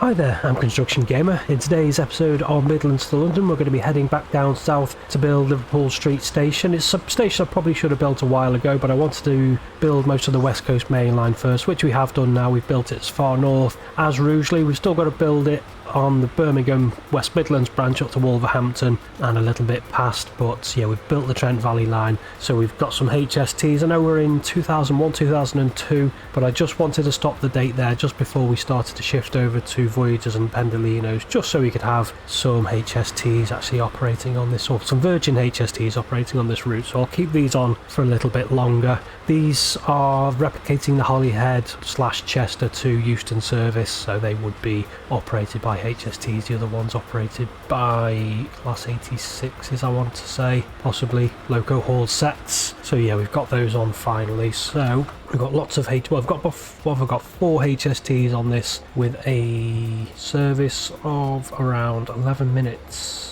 Hi there, I'm Construction Gamer. In today's episode of Midlands to London, we're going to be heading back down south to build Liverpool Street Station. It's a station I probably should have built a while ago, but I wanted to build most of the West Coast main line first, which we have done now. We've built it as far north as Rugeley. We've still got to build it on the Birmingham West Midlands branch up to Wolverhampton and a little bit past, but yeah, we've built the Trent Valley line, so we've got some HSTs. I know we're in 2001, 2002, but I just wanted to stop the date there just before we started to shift over to Voyagers and Pendolinos, just so we could have some HSTs actually operating on this, or some Virgin HSTs operating on this route, so I'll keep these on for a little bit longer. These are replicating the Holyhead / Chester to Euston service, so they would be operated by HSTs. The other ones operated by Class 86s, I want to say, possibly Loco Hall sets. So yeah, we've got those on finally. So we've got lots of I've got 4 HSTs on this with a service of around 11 minutes.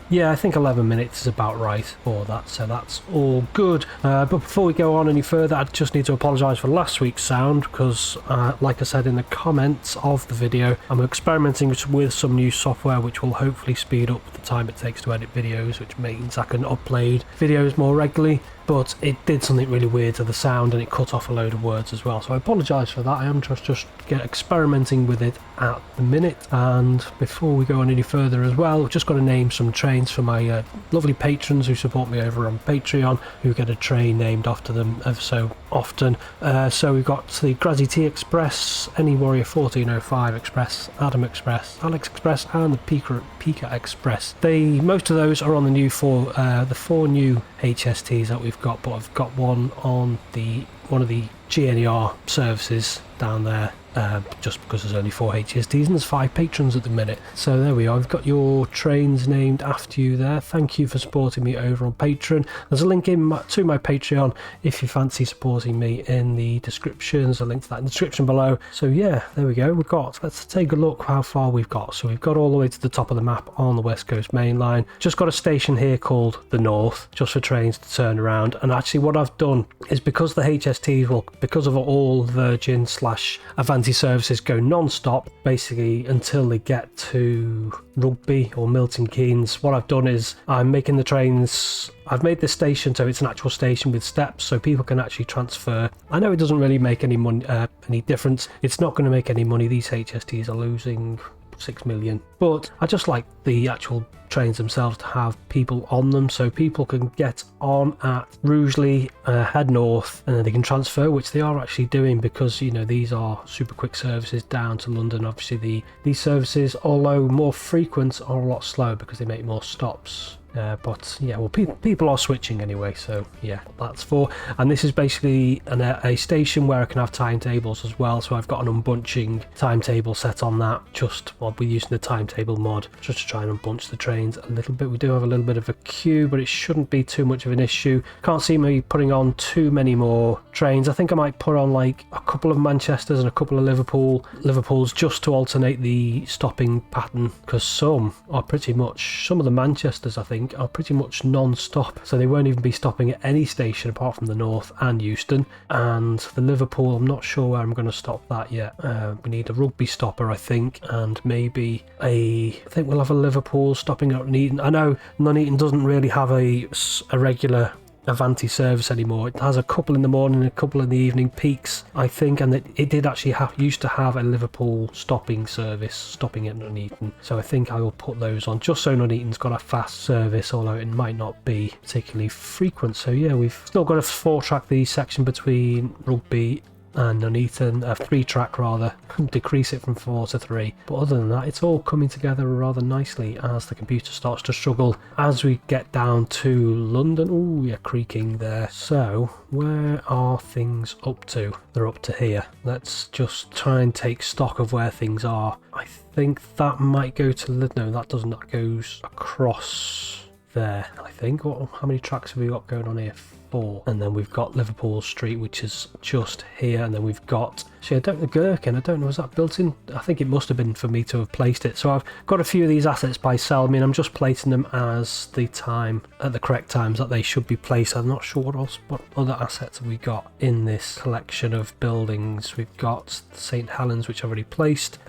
Yeah, I think 11 minutes is about right for that, so that's all good. But before we go on any further, I just need to apologise for last week's sound, because like I said in the comments of the video, I'm experimenting with some new software which will hopefully speed up the time it takes to edit videos, which means I can upload videos more regularly. But it did something really weird to the sound and it cut off a load of words as well, so I apologise for that. I am just experimenting with it at the minute. And before we go on any further as well, we've just got to name some trains for my lovely patrons who support me over on Patreon, who get a train named after them ever so often. So we've got the Grazzy T Express, Any Warrior 1405 Express, Adam Express, Alex Express, and the Pika Express. Most of those are on the four new HSTs that we've got, but I've got one on one of the GNER services down there, just because there's only 4 HSTs and there's 5 patrons at the minute. So there we are, I've got your trains named after you there. Thank you for supporting me over on Patreon. There's a link to my Patreon if you fancy supporting me in the description. There's a link to that in the description below. So yeah, there we go. Let's take a look how far we've got. So we've got all the way to the top of the map on the West Coast main line. Just got a station here called the North, just for trains to turn around. And actually what I've done is, because the HSTs because of all Virgin / Avanti services go non-stop basically until they get to Rugby or Milton Keynes, what I've done is I've made this station so it's an actual station with steps, so people can actually transfer. I know it doesn't really make any money, any difference. It's not going to make any money. These HSTs are losing 6 million, but I just like the actual trains themselves to have people on them, so people can get on at Rugeley, head north, and then they can transfer, which they are actually doing, because you know these are super quick services down to London. Obviously these services, although more frequent, are a lot slower because they make more stops. But yeah, well, people are switching anyway, so yeah, that's for. And this is basically a station where I can have timetables as well, so I've got an unbunching timetable set on that. We're using the timetable mod just to try and unbunch the trains a little bit. We do have a little bit of a queue, but it shouldn't be too much of an issue. Can't see me putting on too many more trains. I think I might put on like a couple of Manchesters and a couple of Liverpools just to alternate the stopping pattern, because some of the Manchesters I think are pretty much non-stop, so they won't even be stopping at any station apart from the North and Euston. And the Liverpool, I'm not sure where I'm going to stop that yet. We need a Rugby stopper, I think, and maybe I think we'll have a Liverpool stopping at Nuneaton. I know Nuneaton doesn't really have a regular Avanti service anymore. It has a couple in the morning and a couple in the evening peaks, I think, and it did actually used to have a Liverpool stopping service stopping at Nuneaton, so I think I will put those on just so Nuneaton's got a fast service, although it might not be particularly frequent. So yeah, we've still got a 4-track the section between Rugby and Nuneaton, a 3-track rather, decrease it from 4 to 3. But other than that, it's all coming together rather nicely as the computer starts to struggle as we get down to London. Oh yeah, creaking there. So where are things up to? They're up to here. Let's just try and take stock of where things are. I think that might go to no, that doesn't. That goes across there, I think. How many tracks have we got going on here? 4. And then we've got Liverpool Street, which is just here. And then we've got, actually, I don't know, Gherkin. I don't know, was that built in? I think it must have been for me to have placed it. So I've got a few of these assets by sell. I mean, I'm just placing them as the time, at the correct times that they should be placed. I'm not sure what other assets have we got in this collection of buildings. We've got St. Helens, which I've already placed.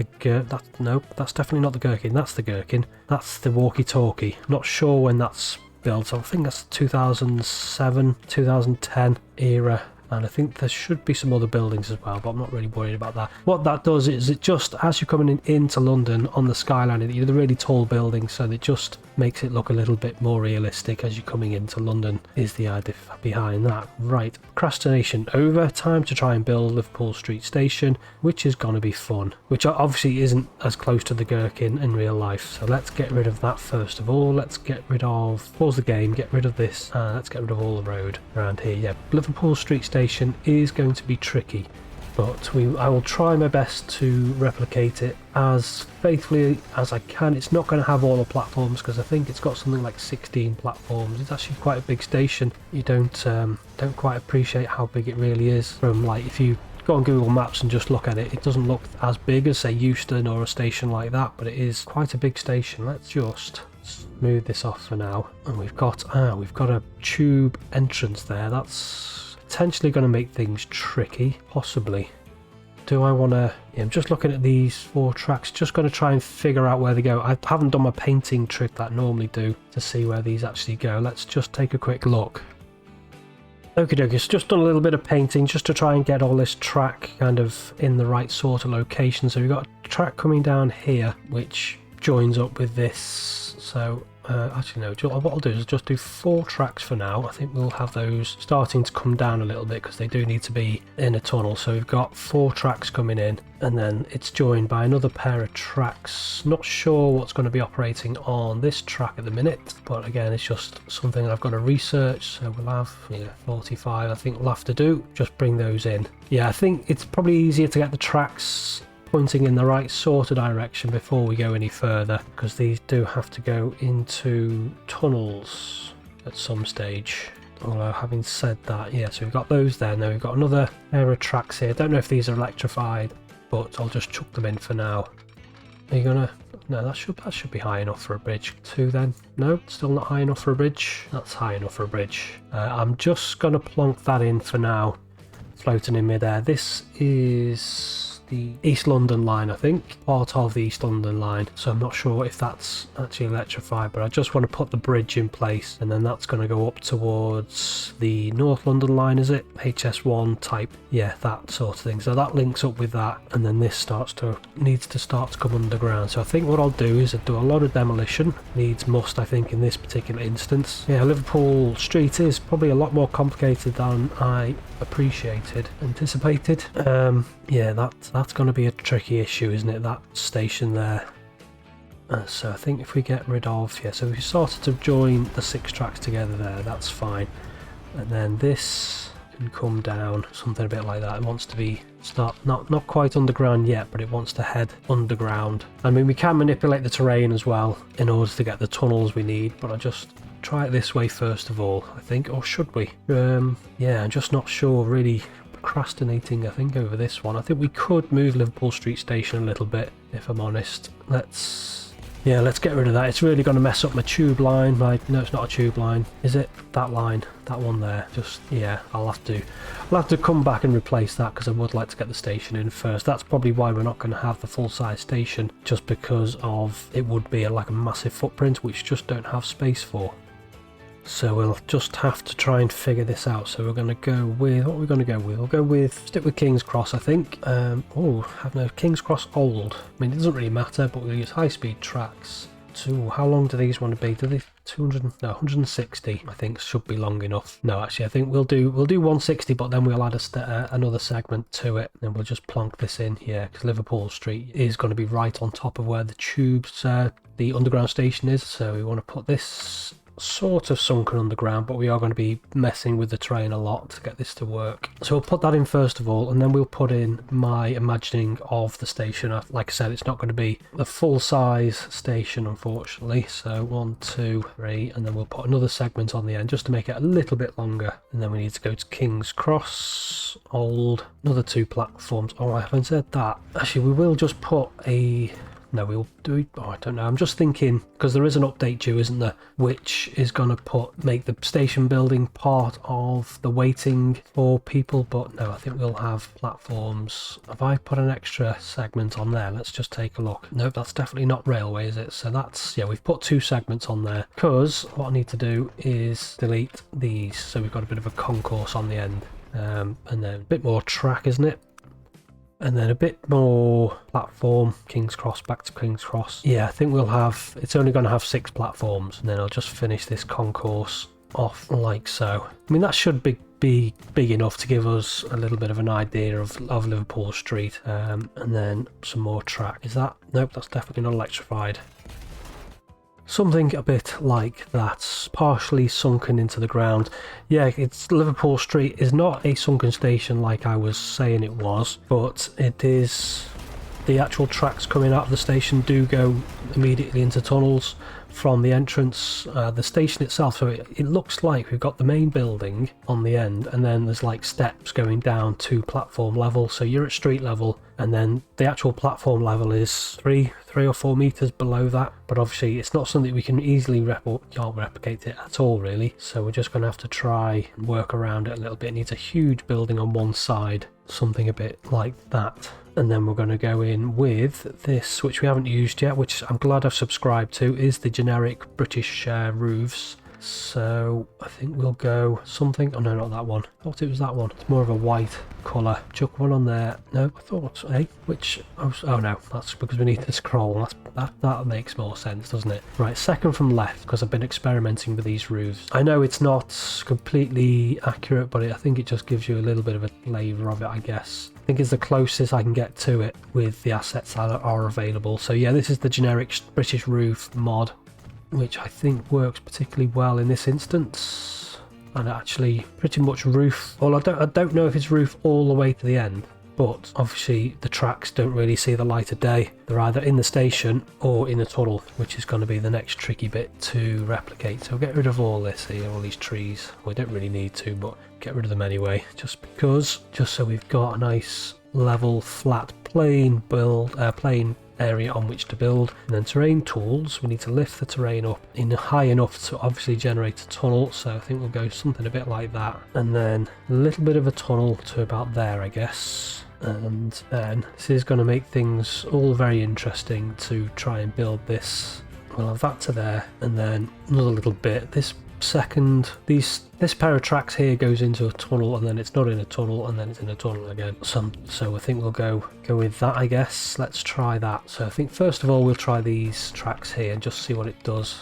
Nope, that's definitely not the Gherkin. That's the Gherkin. That's the walkie-talkie. Not sure when that's built. I think that's 2007, 2010 era. And I think there should be some other buildings as well, but I'm not really worried about that. What that does is it just, as you're coming into London on the skyline, the really tall buildings, so it just makes it look a little bit more realistic as you're coming into London, is the idea behind that. Right, procrastination over. Time to try and build Liverpool Street Station, which is going to be fun, which obviously isn't as close to the Gherkin in real life. So let's get rid of that first of all. Let's get rid of, pause the game, get rid of this. Let's get rid of all the road around here. Yeah, Liverpool Street Station is going to be tricky, but I will try my best to replicate it as faithfully as I can. It's not going to have all the platforms because I think it's got something like 16 platforms. It's actually quite a big station. You don't quite appreciate how big it really is from, like, if you go on Google Maps and just look at it, it doesn't look as big as, say, Euston or a station like that, but it is quite a big station. Let's just smooth this off for now. And we've got a tube entrance there. That's potentially going to make things tricky, possibly. Do I want to... Yeah, I'm just looking at these 4 tracks, just going to try and figure out where they go. I haven't done my painting trick that I normally do to see where these actually go. Let's just take a quick look. Okie dokie, so just done a little bit of painting just to try and get all this track kind of in the right sort of location. So we've got a track coming down here, which joins up with this. So actually no, what I'll do is just do 4 tracks for now. I think we'll have those starting to come down a little bit because they do need to be in a tunnel. So we've got 4 tracks coming in, and then it's joined by another pair of tracks. Not sure what's going to be operating on this track at the minute, but again, it's just something that I've got to research. So we'll have 45 I think we'll have to do, just bring those in. Yeah, I think it's probably easier to get the tracks pointing in the right sort of direction before we go any further, because these do have to go into tunnels at some stage. Although having said that, yeah, so we've got those there. Now we've got another pair of tracks here. Don't know if these are electrified, but I'll just chuck them in for now. Are you gonna... No, that should be high enough for a bridge. 2 then. No, still not high enough for a bridge. That's high enough for a bridge. I'm just gonna plonk that in for now, floating in midair. This is the East London line, I think, part of the East London line, so I'm not sure if that's actually electrified, but I just want to put the bridge in place, and then that's going to go up towards the North London line, is it? HS1 type, yeah, that sort of thing. So that links up with that, and then this needs to start to come underground. So I think what I'll do is I'll do a lot of demolition, needs must, I think, in this particular instance. Yeah, Liverpool Street is probably a lot more complicated than I anticipated. Yeah, that's going to be a tricky issue, isn't it, that station there. So I think if we get rid of, yeah, so we started to join the 6 tracks together there, that's fine. And then this can come down, something a bit like that. It wants to be not quite underground yet, but it wants to head underground. I mean, we can manipulate the terrain as well in order to get the tunnels we need, but I just try it this way first of all, I think, or should we? Yeah, I'm just not sure, really procrastinating, I think, over this one. I think we could move Liverpool Street Station a little bit, if I'm honest. Let's get rid of that. It's really going to mess up my tube line. No, it's not a tube line, is it? That line, that one there. Just, yeah, I'll have to come back and replace that, because I would like to get the station in first. That's probably why we're not going to have the full-size station, just because of it would be like a massive footprint, which just don't have space for. So we'll just have to try and figure this out. So we're going to go with, what are we going to go with? We'll stick with King's Cross, I think. King's Cross Old. I mean, it doesn't really matter, but we'll use high-speed tracks. How long do these want to be? Do they 160? I think should be long enough. No, actually, I think we'll do 160, but then we'll add another segment to it, and we'll just plonk this in here, because Liverpool Street is going to be right on top of where the tubes, the underground station is. So we want to put this sort of sunken underground, but we are going to be messing with the terrain a lot to get this to work. So we'll put that in first of all, and then we'll put in my imagining of the station. Like I said, it's not going to be a full-size station, unfortunately. So 1, 2, 3, and then we'll put another segment on the end just to make it a little bit longer. And then we need to go to King's Cross, Old, another 2 platforms. Oh, I haven't said that. Actually, we will just put a... No, we'll do... Oh, I don't know. I'm just thinking, because there is an update due, isn't there? Which is going to make the station building part of the waiting for people. But no, I think we'll have platforms. Have I put an extra segment on there? Let's just take a look. Nope, that's definitely not railway, is it? So that's... Yeah, we've put 2 segments on there. Because what I need to do is delete these. So we've got a bit of a concourse on the end. And then a bit more track, isn't it? And then a bit more platform, King's Cross, back to King's Cross. Yeah, I think we'll have, it's only going to have 6 platforms, and then I'll just finish this concourse off like so. I mean, that should be big enough to give us a little bit of an idea of Liverpool Street. And then some more track. Is that? Nope, that's definitely not electrified. Something a bit like that, partially sunken into the ground. Yeah, it's Liverpool Street is not a sunken station like I was saying it was, but it is. The actual tracks coming out of the station do go immediately into tunnels from the entrance, the station itself. So it looks like we've got the main building on the end, and then there's like steps going down to platform level. So you're at street level, and then the actual platform level is 3 or 4 meters below that. But obviously it's not something we can easily can't replicate it at all, really. So we're just going to have to try and work around it a little bit. It needs a huge building on one side, something a bit like that. And then we're going to go in with this, which we haven't used yet, which I'm glad I've subscribed to, is the generic British roofs. So I think we'll go something. Oh no, not that one. I thought it was that one. It's more of a white colour. Chuck one on there. No, I thought which oh no, that's because we need to scroll. That makes more sense, doesn't it? Right, second from left, because I've been experimenting with these roofs. I know it's not completely accurate, but I think it just gives you a little bit of a flavour of it, I guess. I think it's the closest I can get to it with the assets that are available. So yeah, this is the generic British roof mod, which I think works particularly well in this instance. And actually pretty much roof, well, I don't know if it's roof all the way to the end, but obviously the tracks don't really see the light of day. They're either in the station or in the tunnel, which is going to be the next tricky bit to replicate. So get rid of all this here, all these trees. We don't really need to, but get rid of them anyway, just so we've got a nice level, flat, plain area on which to build. And then terrain tools, we need to lift the terrain up in high enough to obviously generate a tunnel. So I think we'll go something a bit like that, and then a little bit of a tunnel to about there, I guess. And then this is going to make things all very interesting to try and build this. We'll have that to there, and then another little bit. This pair of tracks here goes into a tunnel, and then it's not in a tunnel, and then it's in a tunnel again. So I think we'll go with that, I guess. Let's try that. So I think first of all we'll try these tracks here and just see what it does.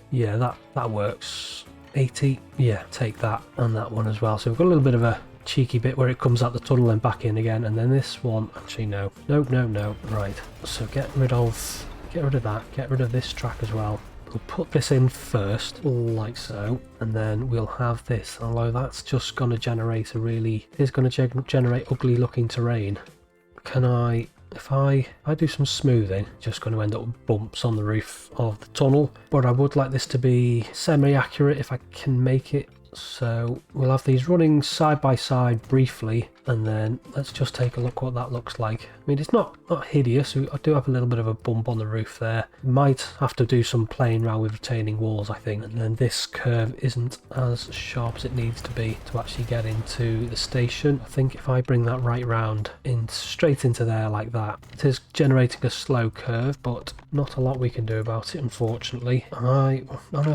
Yeah, that works. 80. Yeah, take that, and that one as well. So we've got a little bit of a cheeky bit where it comes out the tunnel and back in again, and then this one, actually no, right. So get rid of that. Get rid of this track as well. We'll put this in first, like so, and then we'll have this, although that's just going to generate generate ugly looking terrain. Can I, if I do some smoothing, just going to end up with bumps on the roof of the tunnel, but I would like this to be semi-accurate if I can make it. So we'll have these running side by side briefly, and then let's just take a look what that looks like. I mean, it's not hideous. I do have a little bit of a bump on the roof there. Might have to do some playing around with retaining walls, I think. And then this curve isn't as sharp as it needs to be to actually get into the station. I think if I bring that right round straight into there like that, it is generating a slow curve, but not a lot we can do about it, unfortunately. I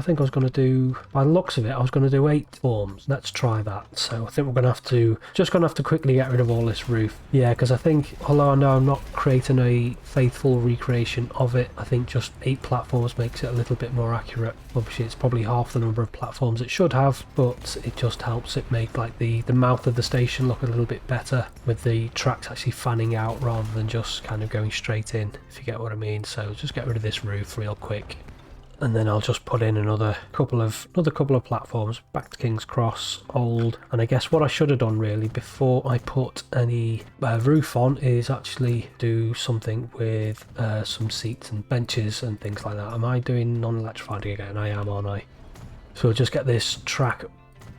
think I was going to do, by the looks of it, I was going to do 8 forms. Let's try that. So I think we're going to have to quickly get rid of all this roof. Yeah, because I think, although I know I'm not creating a faithful recreation of it, I think just 8 platforms makes it a little bit more accurate. Obviously it's probably half the number of platforms it should have, but it just helps it make like the mouth of the station look a little bit better, with the tracks actually fanning out rather than just kind of going straight in, if you get what I mean. So just get rid of this roof real quick. and then I'll just put in another couple of platforms back to King's Cross, old. And I guess what I should have done really before I put any roof on is actually do something with some seats and benches and things like that. Am I doing non-electrified again? I am, aren't I? So we'll just get this track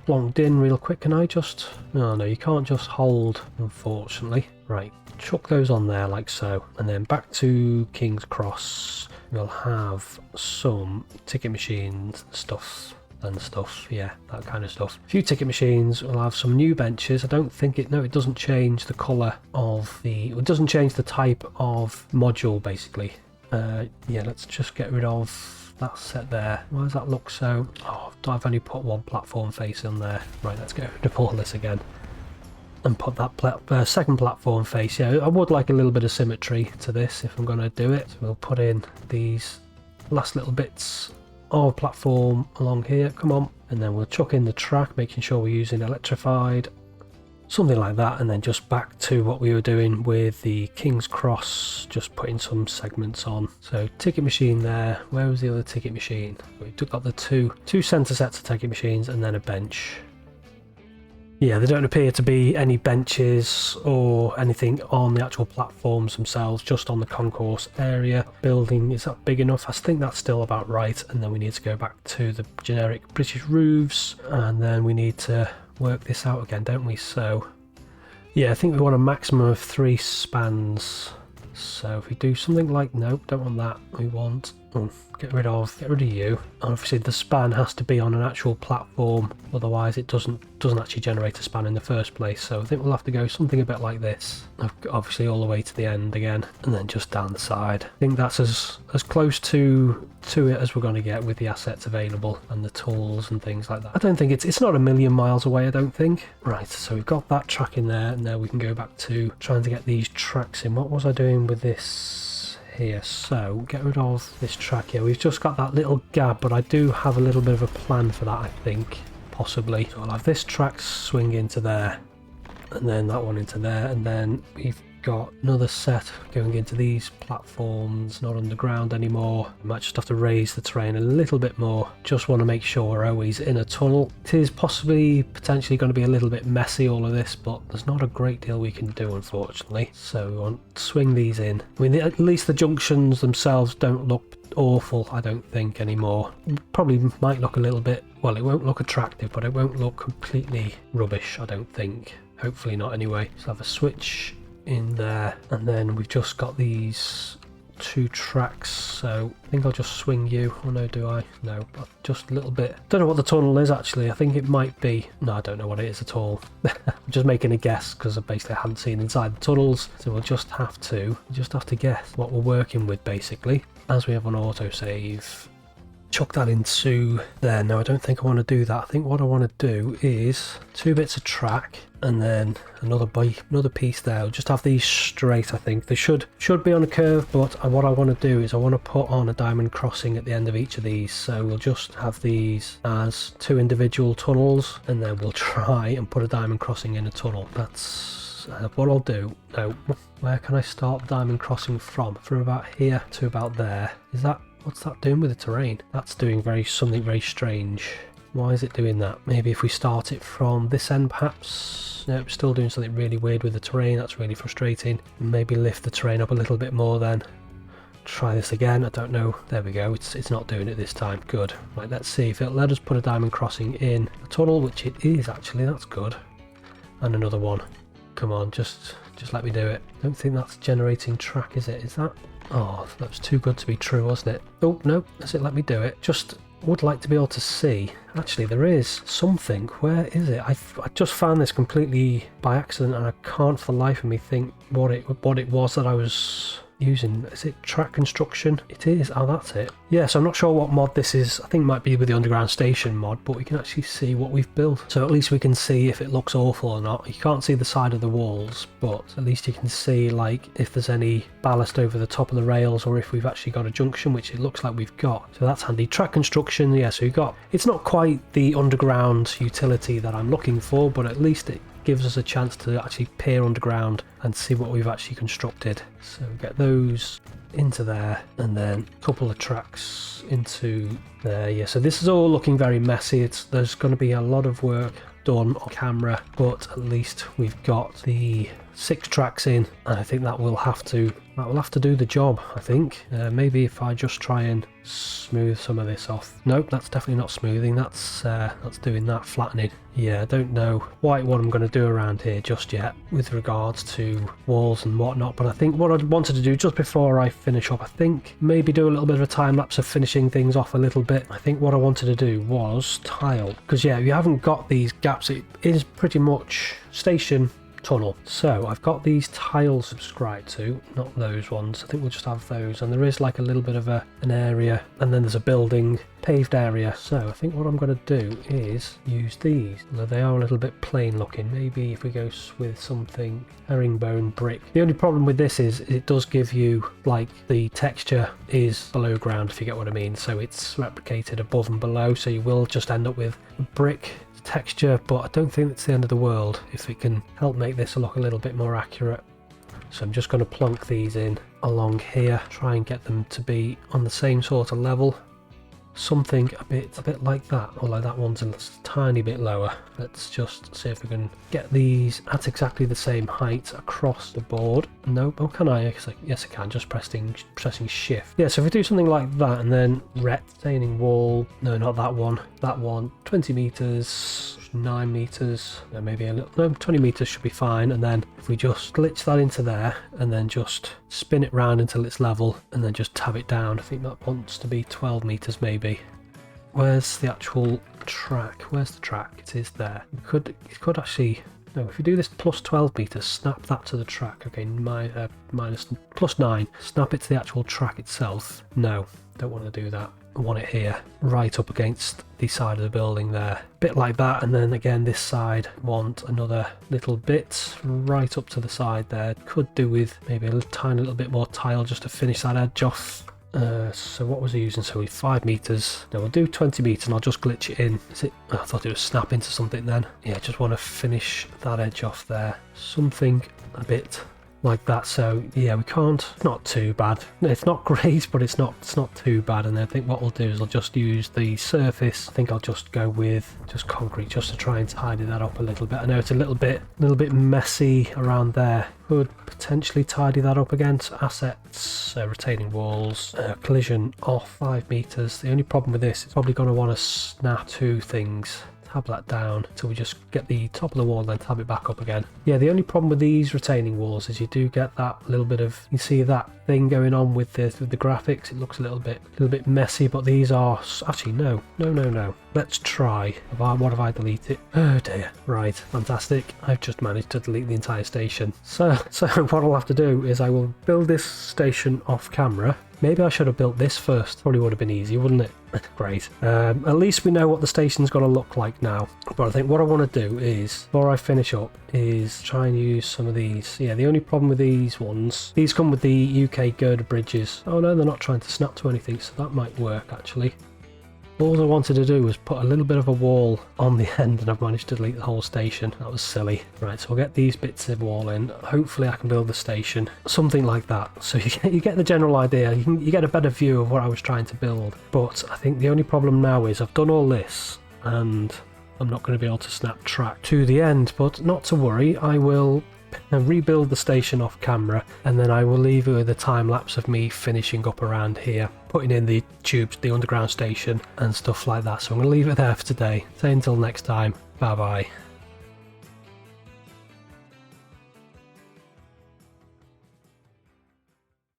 plonked in real quick. Can I just... Oh no, you can't just hold, unfortunately. Right, chuck those on there like so, and then back to King's Cross. We'll have some ticket machines and stuff, yeah, that kind of stuff. A few ticket machines. We'll have some new benches. I don't think it... No, it doesn't change the colour of the... It doesn't change the type of module, basically. Yeah, let's just get rid of that set there. Why does that look so... Oh, I've only put one platform face on there. Right, let's get rid of all this again and put that second platform face. Yeah, I would like a little bit of symmetry to this if I'm going to do it. So we'll put in these last little bits of platform along here. Come on. And then we'll chuck in the track, making sure we're using electrified. Something like that, and then just back to what we were doing with the King's Cross, just putting some segments on. So ticket machine there. Where was the other ticket machine? We took up the two centre sets of ticket machines and then a bench. Yeah, there don't appear to be any benches or anything on the actual platforms themselves, just on the concourse area. Building, is that big enough? I think that's still about right. And then we need to go back to the generic British roofs, and then we need to work this out again, don't we? So yeah, I think we want a maximum of 3 spans. So if we do something like... Nope, don't want that. We want... get rid of you. And obviously the span has to be on an actual platform, otherwise it doesn't actually generate a span in the first place. So I think we'll have to go something a bit like this, obviously all the way to the end again, and then just down the side. I think that's as close to it as we're going to get with the assets available and the tools and things like that. I don't think it's not a million miles away, I don't think. Right, so we've got that track in there, and now we can go back to trying to get these tracks in. What was I doing with this here? So get rid of this track here. We've just got that little gap, but I do have a little bit of a plan for that, I think, possibly. So I'll have this track swing into there, and then that one into there, and then we've got another set going into these platforms, not underground anymore. We might just have to raise the terrain a little bit more. Just want to make sure we're always in a tunnel. It is potentially going to be a little bit messy, all of this, but there's not a great deal we can do, unfortunately. So we want to swing these in. I mean, at least the junctions themselves don't look awful, I don't think, anymore. Probably might look a little bit... Well, it won't look attractive, but it won't look completely rubbish, I don't think. Hopefully not, anyway. So have a switch in there, and then we've just got these 2 tracks, so I think I'll just swing you. Oh no, do I? No, but just a little bit. Don't know what the tunnel is actually. I think it might be... No, I don't know what it is at all. I'm just making a guess because I basically hadn't seen inside the tunnels, so we'll just have to guess what we're working with, basically. As we have an autosave, chuck that into there. No, I don't think I want to do that. I think what I want to do is 2 bits of track, and then another piece there. I'll just have these straight. I think they should be on a curve, but what I want to do is I want to put on a diamond crossing at the end of each of these. So we'll just have these as 2 individual tunnels, and then we'll try and put a diamond crossing in a tunnel. That's what I'll do. Now, where can I start the diamond crossing from? From about here to about there. Is that... What's that doing with the terrain? That's doing something very strange. Why is it doing that? Maybe if we start it from this end, perhaps? Nope, still doing something really weird with the terrain. That's really frustrating. Maybe lift the terrain up a little bit more then. Try this again. I don't know. There we go. It's not doing it this time. Good. Right, let's see if it'll let us put a diamond crossing in a tunnel, which it is actually. That's good. And another one. Come on, just let me do it. Don't think that's generating track, is it? Is that? Oh, that was too good to be true, wasn't it? Oh, no, does it let me do it? Just would like to be able to see. Actually, there is something. Where is it? I just found this completely by accident, and I can't for the life of me think what it was that I was using. Is it track construction? It is. Oh, that's it. Yeah, so I'm not sure what mod this is. I think it might be with the underground station mod, but we can actually see what we've built. So at least we can see if it looks awful or not. You can't see the side of the walls, but at least you can see like if there's any ballast over the top of the rails, or if we've actually got a junction, which it looks like we've got. So that's handy. Track construction, yeah, so we've got... It's not quite the underground utility that I'm looking for, but at least gives us a chance to actually peer underground and see what we've actually constructed. So get those into there, and then a couple of tracks into there. Yeah, so this is all looking very messy. There's going to be a lot of work done on camera, but at least we've got the 6 tracks in, and I think that will have to do the job. I think maybe if I just try and smooth some of this off. Nope, that's definitely not smoothing. That's doing that flattening. Yeah, I don't know quite what I'm going to do around here just yet with regards to walls and whatnot, but I think what I wanted to do just before I finish up, I think maybe do a little bit of a time lapse of finishing things off a little bit. I think what I wanted to do was tile, because yeah, you haven't got these gaps. It is pretty much station tunnel. So I've got these tiles subscribed to, not those ones. I think we'll just have those, and there is like a little bit of an area, and then there's a building paved area. So I think what I'm going to do is use these. Although they are a little bit plain looking, maybe if we go with something herringbone brick. The only problem with this is it does give you, like, the texture is below ground, if you get what I mean. So it's replicated above and below, so you will just end up with a brick texture, but I don't think it's the end of the world if it can help make this look a little bit more accurate. So I'm just going to plonk these in along here, try and get them to be on the same sort of level. Something a bit like that, although that one's a tiny bit lower. Let's just see if we can get these at exactly the same height across the board. Nope. Oh, can I? Yes, I can. Just pressing shift. Yeah, so if we do something like that, and then retaining wall. No, not that one. That one. 20 meters. 9 meters, maybe a little, no, 20 meters should be fine. And then if we just glitch that into there and then just spin it round until it's level and then just tab it down, I think that wants to be 12 meters maybe. Where's the actual track? Where's the track? It is there. It could actually, no, if we do this plus 12 meters, snap that to the track. Okay, minus plus 9, snap it to the actual track itself. No, don't want to do that. I want it here, right up against the side of the building there. Bit like that, and then again this side, want another little bit right up to the side there. Could do with maybe a tiny little bit more tile just to finish that edge off. So what was I using? So 5 meters. No, we'll do 20 meters and I'll just glitch it in. Is it? I thought it was snap into something then. Yeah, just want to finish that edge off there. Something a bit like that. So yeah, we can't, not too bad. It's not great, but it's not too bad. And I think what we'll do is I'll just use the surface. I think I'll just go with just concrete just to try and tidy that up a little bit. I know it's a little bit messy around there. Could potentially tidy that up against assets, retaining walls, collision off 5 meters. The only problem with this is probably going to want to snap 2 things. Tab that down until we just get the top of the wall, then tab it back up again. Yeah, the only problem with these retaining walls is you do get that little bit of, you see that thing going on with the graphics. It looks a little bit messy, but these are actually no. Let's try. What have I deleted? Oh dear. Right, fantastic. I've just managed to delete the entire station. So what I'll have to do is I will build this station off camera. Maybe I should have built this first. Probably would have been easy, wouldn't it? Great. At least we know what the station's going to look like now. But I think what I want to do is, before I finish up, is try and use some of these. Yeah, the only problem with these ones, these come with the UK girder bridges. Oh no, they're not trying to snap to anything, so that might work actually. All I wanted to do was put a little bit of a wall on the end, and I've managed to delete the whole station. That was silly. Right, so I'll get these bits of wall in. Hopefully I can build the station. Something like that. So you get the general idea. You get a better view of what I was trying to build. But I think the only problem now is I've done all this, and I'm not going to be able to snap track to the end. But not to worry, I will rebuild the station off camera, and then I will leave it with a time lapse of me finishing up around here, putting in the tubes, the underground station and stuff like that. So I'm going to leave it there for today. Say until next time, bye bye.